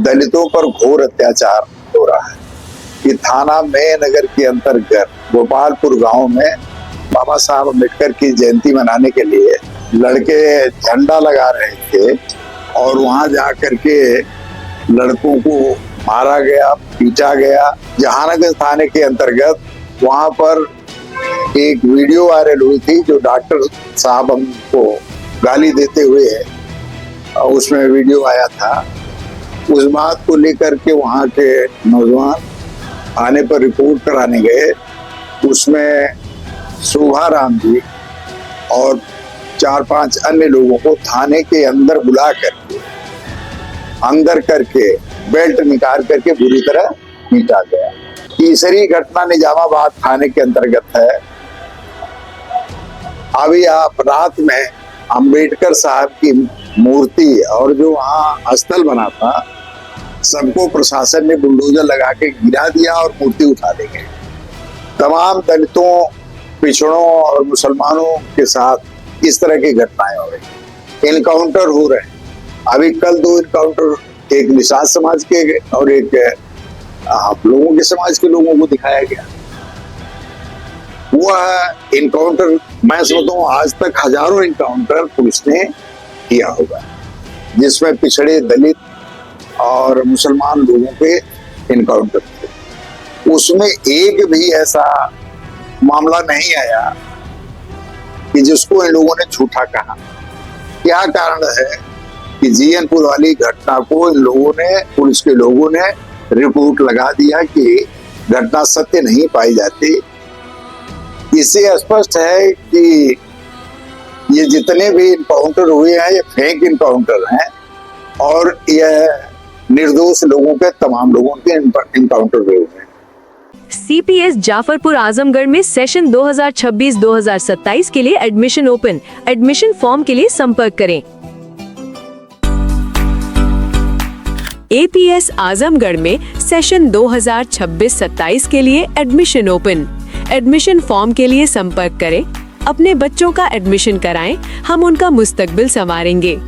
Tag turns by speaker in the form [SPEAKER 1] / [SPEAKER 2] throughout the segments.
[SPEAKER 1] दलितों पर घोर अत्याचार हो रहा है कि थाना मेहनगर के अंतर्गत गोपालपुर गांव में बाबा साहब अम्बेडकर की जयंती मनाने के लिए लड़के झंडा लगा रहे थे और वहां जाकर के लड़कों को मारा गया, पीटा गया। जहानागंज थाने के अंतर्गत वहां पर एक वीडियो वायरल हुई थी जो डॉक्टर साहब हमको गाली देते हुए उसमें वीडियो आया था। उस बात को लेकर के वहां के नौजवान थाने पर रिपोर्ट कराने गए। उसमें शोभाराम जी और 4-5 अन्य लोगों को थाने के अंदर बुला करके अंदर करके बेल्ट निकाल करके बुरी तरह पीटा गया। तीसरी घटना निजामाबाद थाने के अंतर्गत है। अभी आप रात में अंबेडकर साहब की मूर्ति और जो वहाँ स्थल बना था सबको प्रशासन ने बुलडोजर लगा के गिरा दिया और मूर्ति उठा ले गए। तमाम दलितों, पिछड़ों और मुसलमानों के साथ इस तरह की घटनाएं हो रही, इनकाउंटर हो रहे हैं। अभी कल 2 इनकाउंटर, एक निषाद समाज के और एक आप लोगों के समाज के लोगों को दिखाया गया। वह इनकाउंटर मैं समझता हूँ आज तक हजारों इनकाउंटर पुलिस ने किया होगा जिसमें पिछड़े, दलित और मुसलमान लोगों के इनकाउंटर थे। उसमें एक भी ऐसा मामला नहीं आया कि जिसको इन लोगों ने झूठा कहा। क्या कारण है कि जीएनपुर वाली घटना को इन लोगों ने, पुलिस के लोगों ने रिपोर्ट लगा दिया कि घटना सत्य नहीं पाई जाती। इससे स्पष्ट है कि ये जितने भी इनकाउंटर हुए हैं ये फेक इनकाउंटर हैं और यह निर्दोष लोगों के, तमाम लोगों के इनकाउंटर हुए हैं।
[SPEAKER 2] सीपीएस जाफरपुर आजमगढ़ में सेशन 2026-2027 के लिए एडमिशन ओपन। एडमिशन फॉर्म के लिए संपर्क करें। एपीएस आजमगढ़ में सेशन 2026-27 के लिए एडमिशन ओपन। एडमिशन फॉर्म के लिए संपर्क करें। अपने बच्चों का एडमिशन कराएं, हम उनका मुस्तकबिल संवारेंगे।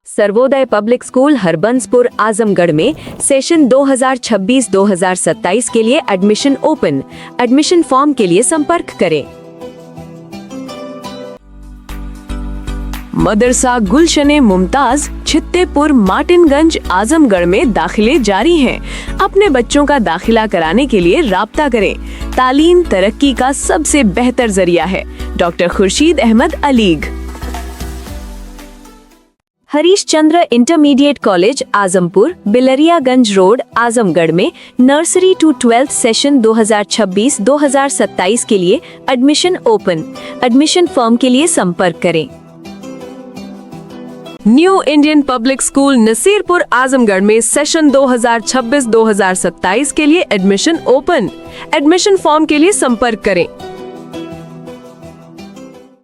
[SPEAKER 2] सर्वोदय पब्लिक स्कूल हरबंसपुर आजमगढ़ में सेशन 2026-2027 के लिए एडमिशन ओपन। एडमिशन फॉर्म के लिए संपर्क करें। मदरसा गुलशने मुमताज छित्तेपुर मार्टिनगंज आजमगढ़ में दाखिले जारी हैं। अपने बच्चों का दाखिला कराने के लिए राब्ता करें। तालीम तरक्की का सबसे बेहतर जरिया है। Doctor Khurshid Ahmad Alig. Harish Chandra intermediate college Azampur, Bilariyaganj road Azamgarh में नर्सरी टू 12th सेशन 2026-2027 के लिए एडमिशन ओपन। एडमिशन फॉर्म के लिए संपर्क करें। New Indian public school Nasirpur Azamgarh में सेशन 2026-2027 के लिए एडमिशन ओपन। एडमिशन फॉर्म के लिए संपर्क करें।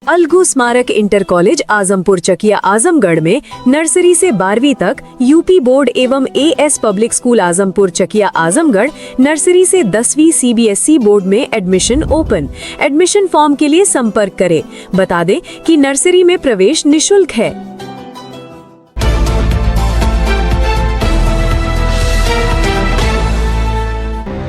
[SPEAKER 2] अलगू स्मारक इंटर कॉलेज आजमपुर चकिया आजमगढ़ में नर्सरी से 12वीं तक यूपी बोर्ड एवं AS public school Azampur Chakiya Azamgarh nursery से 10वीं सीबीएसई बोर्ड में एडमिशन ओपन। एडमिशन फॉर्म के लिए संपर्क करें। बता दें कि नर्सरी में प्रवेश निःशुल्क है।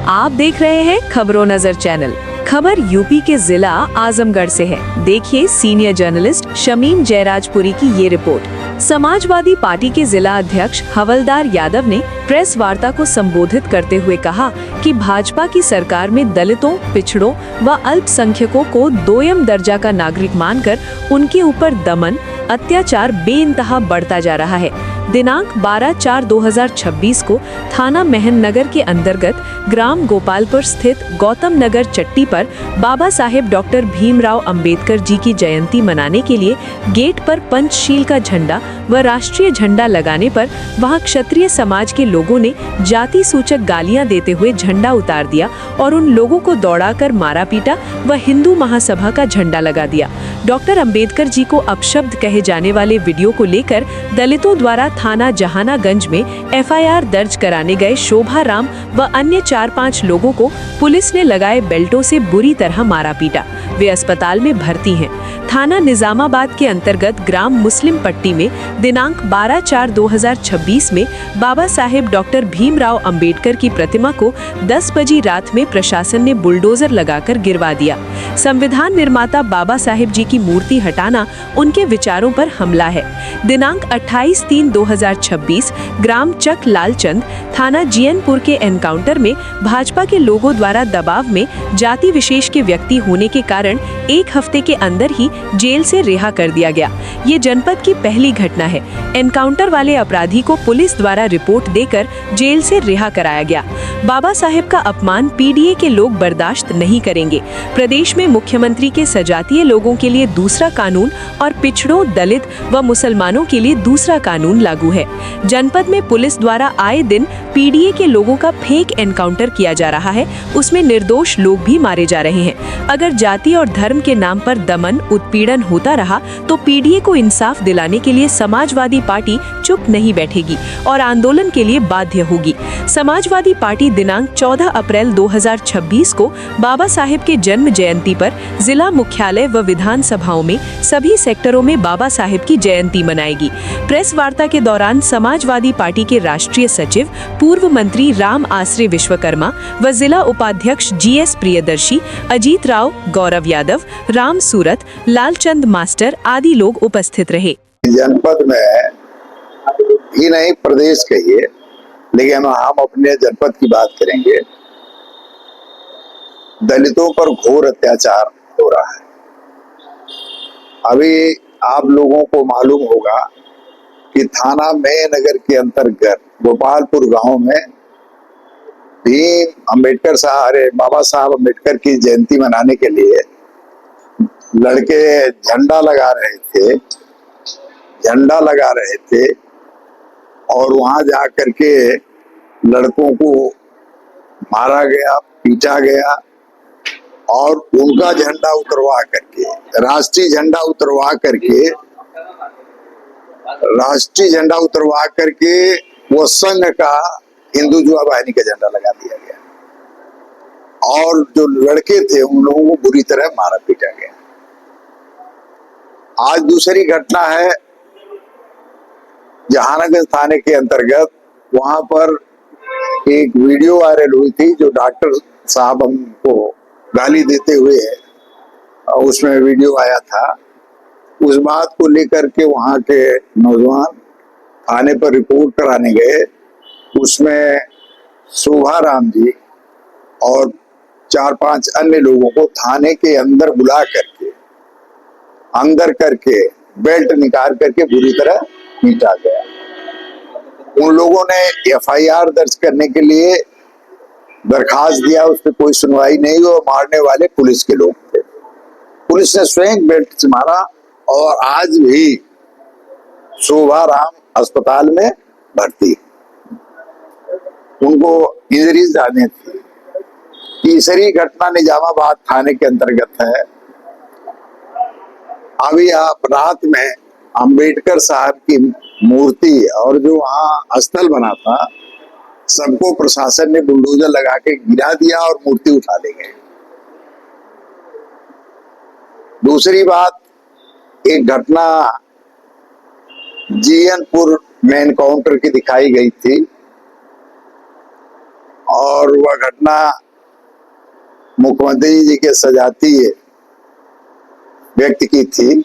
[SPEAKER 2] आप देख रहे हैं खबरों नजर चैनल। खबर यूपी के जिला आजमगढ़ से है। देखिए सीनियर जर्नलिस्ट शमीम जयराजपुरी की ये रिपोर्ट। समाजवादी पार्टी के जिला अध्यक्ष हवलदार यादव ने प्रेस वार्ता को संबोधित करते हुए कहा कि भाजपा की सरकार में दलितों, पिछड़ों व अल्पसंख्यकों को दोयम दर्जा का नागरिक मानकर उनके ऊपर दमन, अत्याचार बेइंतहा बढ़ता जा रहा है। दिनांक 12/4/2026 को थाना मेहनगर के अंतर्गत ग्राम गोपालपुर स्थित गौतम नगर चट्टी पर बाबा साहेब डॉक्टर भीमराव अंबेडकर जी की जयंती मनाने के लिए गेट पर पंचशील का झंडा व राष्ट्रीय झंडा लगाने पर वहां क्षत्रिय समाज के लोगों ने जाति सूचक गालियां देते हुए झंडा उतार दिया और उन लोगों को दौड़ाकर मारा पीटा व हिंदू महासभा का झंडा लगा दिया। डॉक्टर अंबेडकर जी को अपशब्द कहे जाने वाले वीडियो को लेकर दलितों द्वारा थाना जहानागंज में एफआईआर दर्ज कराने गए शोभा राम व अन्य 4-5 लोगों को पुलिस ने लगाए बेल्टों से बुरी तरह मारा पीटा। वे अस्पताल में भर्ती हैं। थाना निजामाबाद के अंतर्गत ग्राम मुस्लिम पट्टी में दिनांक 12/4/2026 में बाबा साहेब डॉक्टर भीमराव अंबेडकर की प्रतिमा को 10 बजी रात में प्रशासन ने बुलडोजर लगाकर गिरवा दिया। संविधान निर्माता बाबा साहेब जी की मूर्ति हटाना उनके विचारों पर हमला है। दिनांक 28/3/2026 ग्राम चक लालचंद थाना जीएनपुर के एनकाउंटर में भाजपा के लोगों द्वारा दबाव में जाति विशेष के व्यक्ति होने के कारण 1 हफ्ते के अंदर ही जेल से रिहा कर दिया गया। ये जनपद की पहली घटना है। एनकाउंटर वाले अपराधी को पुलिस द्वारा रिपोर्ट देकर जेल से रिहा कराया गया। बाबा साहेब का अपमान पीडीए के लोग बर्दाश्त नहीं करेंगे। प्रदेश में मुख्यमंत्री के सजातीय लोगों के लिए दूसरा कानून और पिछड़ों, दलित व मुसलमानों के लिए दूसरा कानून लागू है। जनपद में पुलिस द्वारा आए दिन पीडीए के लोगों का फेक एनकाउंटर किया जा रहा है। उसमें निर्दोष लोग भी मारे जा रहे हैं। अगर जाति और धर्म के नाम पर दमन, उत्पीड़न होता रहा तो पीडीए को इंसाफ दिलाने के लिए समाजवादी पार्टी चुप नहीं बैठेगी और आंदोलन के लिए बाध्य होगी। समाजवादी पार्टी दिनांक 14 अप्रैल 2026 को बाबा साहेब के जन्म जयंती पर जिला मुख्यालय व विधानसभाओं में सभी सेक्टरों में बाबा साहेब की जयंती मनाएगी। प्रेस वार्ता के दौरान समाजवादी पार्टी के राष्ट्रीय सचिव, पूर्व मंत्री राम आसरे विश्वकर्मा व जिला उपाध्यक्ष जीएस प्रियदर्शी, अजीत राव, गौरव यादव, राम सूरत, लालचंद मास्टर आदि लोग उपस्थित रहे।
[SPEAKER 1] जनपद में ही नहीं, प्रदेश कहिए, लेकिन हम अपने जनपद की बात करेंगे। दलितों पर घोर अत्याचार हो रहा है। अभी आप लोगों को मालूम होगा कि थाना में नगर के अंतर्गत गोपालपुर गांव में बाबा साहब अम्बेडकर की जयंती मनाने के लिए लड़के झंडा लगा रहे थे और वहां जा करके लड़कों को मारा गया, पीटा गया और उनका झंडा उतरवा करके, राष्ट्रीय झंडा उतरवा करके वो संघ का हिंदू युवा वाहिनी का झंडा लगा दिया गया और जो लड़के थे उन लोगों को बुरी तरह मारा पीटा गया। आज दूसरी घटना है जहानागंज थाने के अंतर्गत। वहां पर एक वीडियो वायरल हुई थी जो डॉक्टर साहब हमको गाली देते हुए उसमें वीडियो आया था। उस बात को लेकर के वहां के नौजवान थाने पर रिपोर्ट कराने गए। उसमें शोभा राम जी और 4-5 अन्य लोगों को थाने के अंदर बुला करके बेल्ट निकाल करके बुरी तरह पीटा गया। उन लोगों ने एफआईआर दर्ज करने के लिए दरखास्त दिया, उस पर कोई सुनवाई नहीं हुई और मारने वाले पुलिस के लोग थे। पुलिस ने स्वयं बेल्ट से मारा और आज भी शोभा राम अस्पताल में भर्ती। उनको इंजरीज ज्यादा थी। तीसरी घटना निजामाबाद थाने के अंतर्गत है। अभी आप रात में अंबेडकर साहब की मूर्ति और जो वहाँ स्थल बना था, सबको प्रशासन ने बुलडोजर लगा के गिरा दिया और मूर्ति उठा ले गए। दूसरी बात, एक घटना जीएनपुर में एनकाउंटर की दिखाई गई थी और वह घटना मुख्यमंत्री जी के सजातीय व्यक्ति की थी।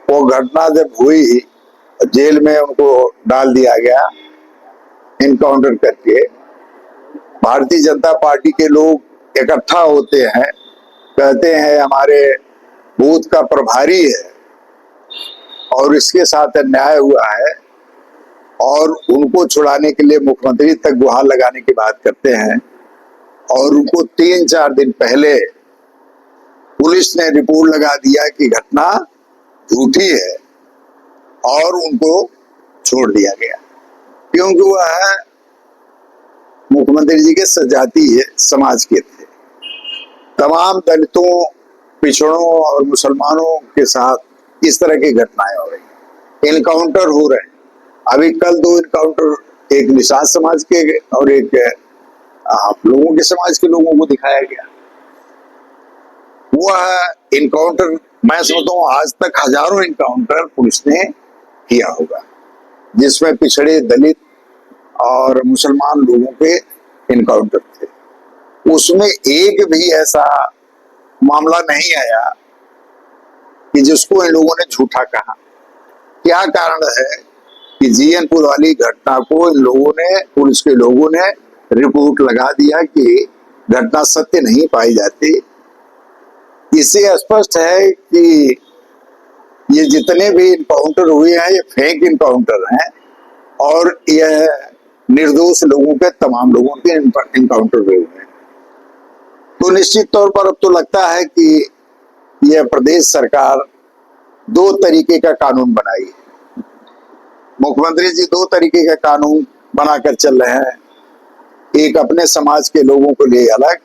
[SPEAKER 1] वो घटना जब हुई, जेल में उनको डाल दिया गया एनकाउंटर करके। भारतीय जनता पार्टी के लोग इकट्ठा होते हैं, कहते हैं हमारे बूथ का प्रभारी है और इसके साथ अन्याय हुआ है और उनको छुड़ाने के लिए मुख्यमंत्री तक गुहार लगाने की बात करते हैं और उनको 3-4 दिन पहले पुलिस ने रिपोर्ट लगा दिया कि घटना झूठी है और उनको छोड़ दिया गया, क्योंकि वह मुख्यमंत्री जी के सजातीय समाज के थे। तमाम दलितों, पिछड़ों और मुसलमानों के साथ इस तरह की घटनाएं हो रही। इनकाउंटर हो रहे हैं। अभी कल 2 इनकाउंटर, एक निषाद समाज के और एक आप लोगों के समाज के लोगों को दिखाया गया। वह इनकाउंटर मैं समझता हूँ आज तक हजारों इनकाउंटर पुलिस ने किया होगा, जिसमें पिछड़े, दलित और मुसलमान लोगों के इनकाउंटर थे। उसमें एक भी ऐसा मामला नहीं आया कि जिसको इन लोगों ने झूठा कहा। क्या कारण है कि जीएनपुर वाली घटना को इन लोगों ने, पुलिस के लोगों ने रिपोर्ट लगा दिया कि घटना सत्य नहीं पाई जाती। इससे स्पष्ट है कि ये जितने भी इनकाउंटर हुए हैं ये फेक इनकाउंटर हैं और यह निर्दोष लोगों के, तमाम लोगों के इनकाउंटर हुए हैं। तो निश्चित तौर पर अब तो लगता है कि यह प्रदेश सरकार 2 तरीके का कानून बनाई है। मुख्यमंत्री जी 2 तरीके का कानून बनाकर चल रहे हैं। एक अपने समाज के लोगों के लिए अलग,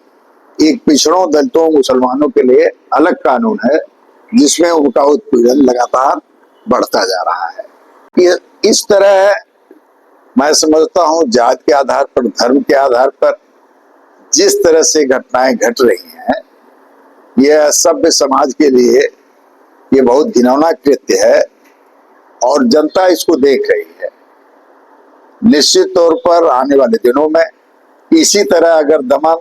[SPEAKER 1] एक पिछड़ों, दलितों, मुसलमानों के लिए अलग कानून है, जिसमें उनका उत्पीड़न लगातार बढ़ता जा रहा है। ये इस तरह मैं समझता हूँ जात के आधार पर, धर्म के आधार पर जिस तरह से घटनाएं घट रही हैं, यह सभ्य समाज के लिए ये बहुत घिनौना कृत्य है और जनता इसको देख रही है। निश्चित तौर पर आने वाले दिनों में इसी तरह अगर दमन,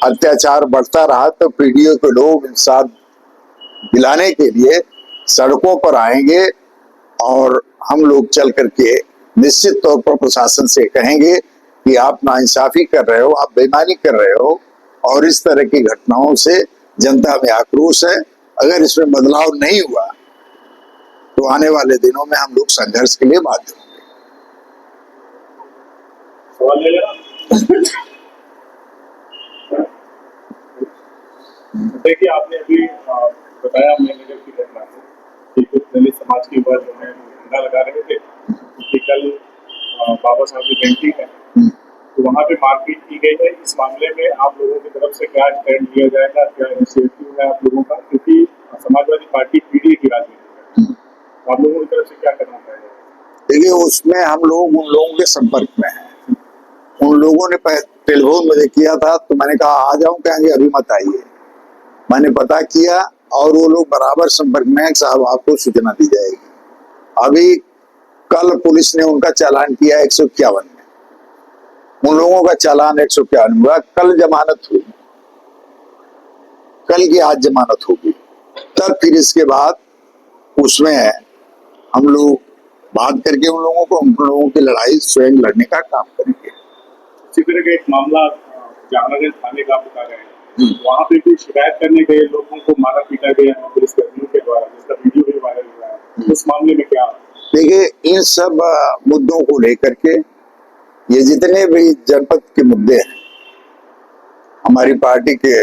[SPEAKER 1] अत्याचार बढ़ता रहा तो पीढ़ियों के लोग इंसाफ दिलाने के लिए सड़कों पर आएंगे और हम लोग चल करके निश्चित तौर पर प्रशासन से कहेंगे कि आप नाइंसाफी कर रहे हो, आप बेईमानी कर रहे हो और इस तरह की घटनाओं से जनता में आक्रोश है। अगर इसमें बदलाव नहीं हुआ तो आने वाले दिनों में हम लोग संघर्ष के लिए बाध्य होंगे।
[SPEAKER 3] देखिए, आपने अभी बताया नगर की घटना को कि कुछ दलित समाज के ऊपर जो है झंडा लगा रहे थे कि कल बाबा साहब की जयंती है, तो वहाँ पे मारपीट की गई है। इस मामले में आप लोगों की तरफ से क्या स्टैंड लिया जाएगा, क्या इनिशिएटिव है आप लोगों का, क्योंकि समाजवादी पार्टी पीडीए की राजनीति है, तो आप लोगों की तरफ से क्या करना चाहिए?
[SPEAKER 1] देखिए, उसमें हम लोग उन लोगों के संपर्क में हैं। उन लोगों ने टेलीफोन मुझे किया था तो मैंने कहा आ जाऊं, कहेंगे अभी मत आइए। मैंने पता किया और वो लोग बराबर संपर्क में, साहब आपको सूचना दी जाएगी। अभी कल पुलिस ने उनका चालान किया 151 में, उन लोगों का चालान 151 हुआ। कल जमानत हुई, कल की आज जमानत होगी, तब फिर इसके बाद उसमें हम लोग बात करके उन लोगों की लड़ाई स्वयं लड़ने का काम करेंगे।
[SPEAKER 3] इसी तरह का एक मामला जहांगीर थाने का बता रहे हैं, वहाँ पे भी शिकायत करने गए लोगों को मारा पीटा गया है पुलिस कर्मियों के द्वारा, जिसका वीडियो भी वायरल हुआ है। उस मामले में क्या? देखिए,
[SPEAKER 1] इन सब मुद्दों को लेकर के ये जितने भी जनपद के मुद्दे हैं, हमारी पार्टी के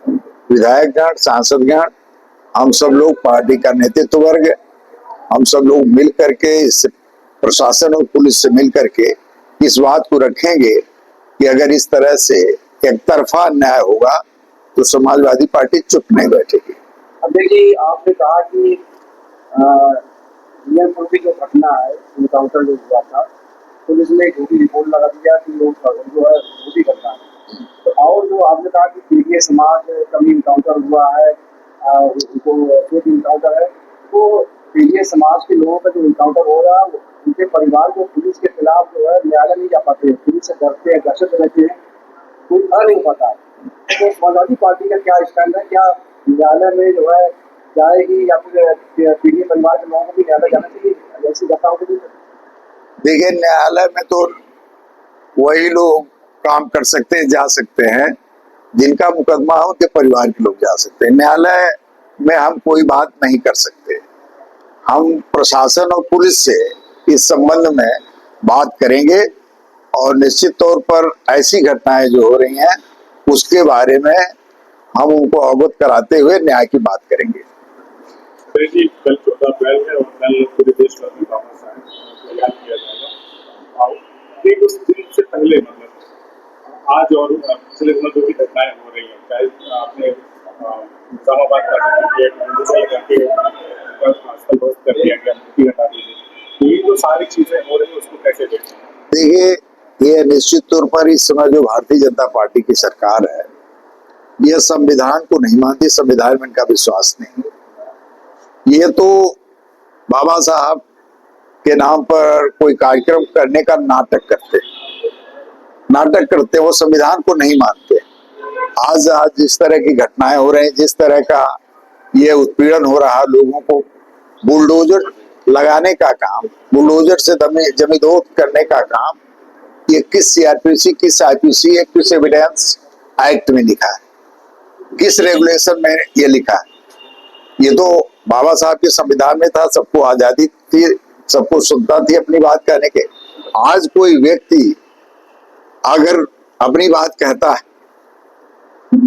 [SPEAKER 1] विधायकगण, सांसदगण, हम सब लोग, पार्टी का नेतृत्व वर्ग, हम सब लोग मिल करके इस प्रशासन और पुलिस से मिल करके इस बात को रखेंगे कि अगर इस तरह से एक तरफा अन्याय होगा तो समाजवादी पार्टी चुप नहीं बैठेगी।
[SPEAKER 4] अब देखिए, आपने कहा कि जीएनपुर की जो घटना है, इनकाउंटर जो हुआ था, पुलिस ने झूठी रिपोर्ट लगा दिया कि लोग जो है झूठी घटना है। तो और जो आपने कहा कि पीडीए समाज कभी इनकाउंटर हुआ है, उनको एक इनकाउंटर है, तो पीडीए समाज के लोगों का जो इनकाउंटर हो रहा है, उनके परिवार को पुलिस के खिलाफ जो है न्यायालय नहीं जा पाते हैं, पुलिस से डरते हैं, दहशत रहते हैं, कोई आ नहीं पाता है। तो समाजवादी पार्टी का क्या स्टैंड है? क्या न्यायालय में जो है जाएगी या फिर पीड़ित परिवार के लोगों को भी न्यायालय जाना चाहिए ऐसी घटनाओं के लिए?
[SPEAKER 1] देखिए, न्यायालय में तो वही लोग काम कर सकते हैं, जा सकते हैं जिनका मुकदमा हो, उनके परिवार के लोग जा सकते हैं। न्यायालय में हम कोई बात नहीं कर सकते। हम प्रशासन और पुलिस से इस संबंध में बात करेंगे और निश्चित तौर पर ऐसी घटनाएं जो हो रही हैं उसके बारे में हम उनको अवगत कराते हुए न्याय की बात करेंगे।
[SPEAKER 3] कल 14 अप्रैल है और कल पूरे देश में बाबा साहब को याद किया जाएगा। और उस दिन से पहले, मतलब आज और पिछले दिनों जो भी घटनाएं हो रही हैं, चाहे आपने इस्लामाबाद का बंदोबस्त कर दिया गया, मूर्ति हटा दी गई। तो ये जो सारी चीजें हो रही है उसको कैसे देखते हैं?
[SPEAKER 1] देखिए, ये निश्चित तौर पर इस समय जो भारतीय जनता पार्टी की सरकार है, यह संविधान को नहीं मानती, संविधान में इनका विश्वास नहीं। ये तो बाबा साहब के नाम पर कोई कार्यक्रम करने का नाटक करते, वो संविधान को नहीं मानते। आज जिस तरह की घटनाएं हो रही हैं, जिस तरह का ये उत्पीड़न हो रहा है, लोगों को बुलडोजर लगाने का काम, बुलडोजर से जमींदोज करने का काम, ये किस सीआरपीसी, किस आईपीसी, किस एविडेंस एक्ट में लिखा है, किस रेगुलेशन में ये लिखा है? ये तो बाबा साहब के संविधान में था, सबको आजादी थी, सबको सुनता थी अपनी बात कहने के। आज कोई व्यक्ति अगर अपनी बात कहता है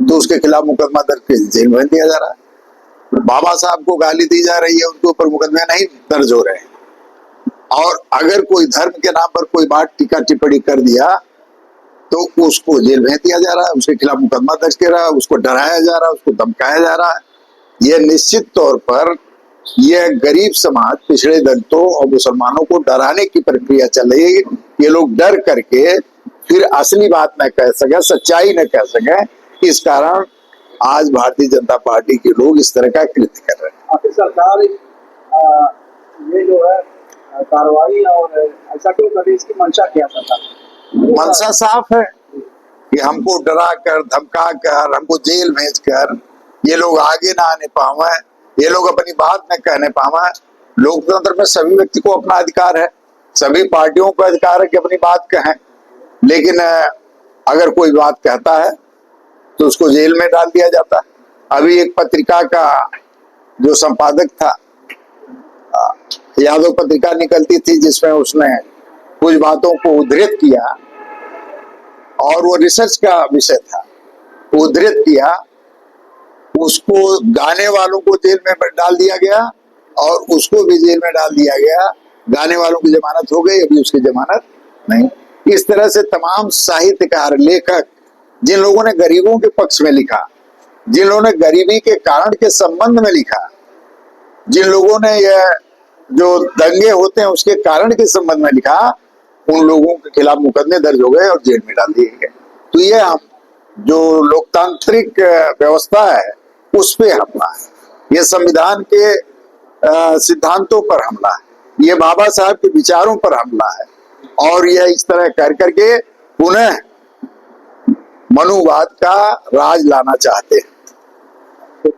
[SPEAKER 1] तो उसके खिलाफ मुकदमा दर्ज कर जेल में दिया जा रहा है। बाबा साहब को गाली दी जा रही है, उनके ऊपर मुकदमे नहीं दर्ज हो रहे हैं। और अगर कोई धर्म के नाम पर कोई बात टीका टिप्पणी कर दिया तो उसको जेल में दिया जा रहा है, उसके खिलाफ मुकदमा दर्ज किया रहा है, उसको डराया जा रहा है, उसको धमकाया जा रहा है। यह निश्चित तौर पर यह गरीब समाज, पिछड़े दलितों और मुसलमानों को डराने की प्रक्रिया चल रही है। ये लोग डर करके फिर असली बात न कह सके, सच्चाई न कह सके, इस कारण आज भारतीय जनता पार्टी के लोग इस तरह का कृत्य कर रहे हैं।
[SPEAKER 4] आखिर सरकार ये जो है कार्रवाई और ऐसा क्यों कर रही है, इसकी मंशा क्या सरकार?
[SPEAKER 1] मंशा साफ है कि हमको डरा कर, धमका कर, हमको जेल भेज कर ये लोग आगे ना आने पावे, ये लोग अपनी बात न कहने पावे। लोकतंत्र में सभी व्यक्ति को अपना अधिकार है, सभी पार्टियों को अधिकार है कि अपनी बात कहें, लेकिन अगर कोई बात कहता है तो उसको जेल में डाल दिया जाता है। अभी एक पत्रिका का जो संपादक था, यादव पत्रिका निकलती थी, जिसमें उसने कुछ बातों को उद्धृत किया और वो रिसर्च का विषय था, उद्धृत किया, उसको गाने वालों को जेल में डाल दिया गया और उसको भी जेल में डाल दिया गया। गाने वालों की जमानत हो गई, अभी उसकी जमानत नहीं। इस तरह से तमाम साहित्यकार, लेखक, जिन लोगों ने गरीबों के पक्ष में लिखा, जिन लोगों ने गरीबी के कारण के संबंध में लिखा, जिन लोगों ने यह जो दंगे होते हैं उसके कारण के संबंध में लिखा, उन लोगों के खिलाफ मुकदमे दर्ज हो गए और जेल में डाल दिए गए। तो ये हम जो लोकतांत्रिक व्यवस्था है उस पे हमला है, ये संविधान के सिद्धांतों पर हमला है, ये बाबा साहब के विचारों पर हमला है। और यह इस तरह कर करके पुनः मनुवाद का राज लाना चाहते हैं।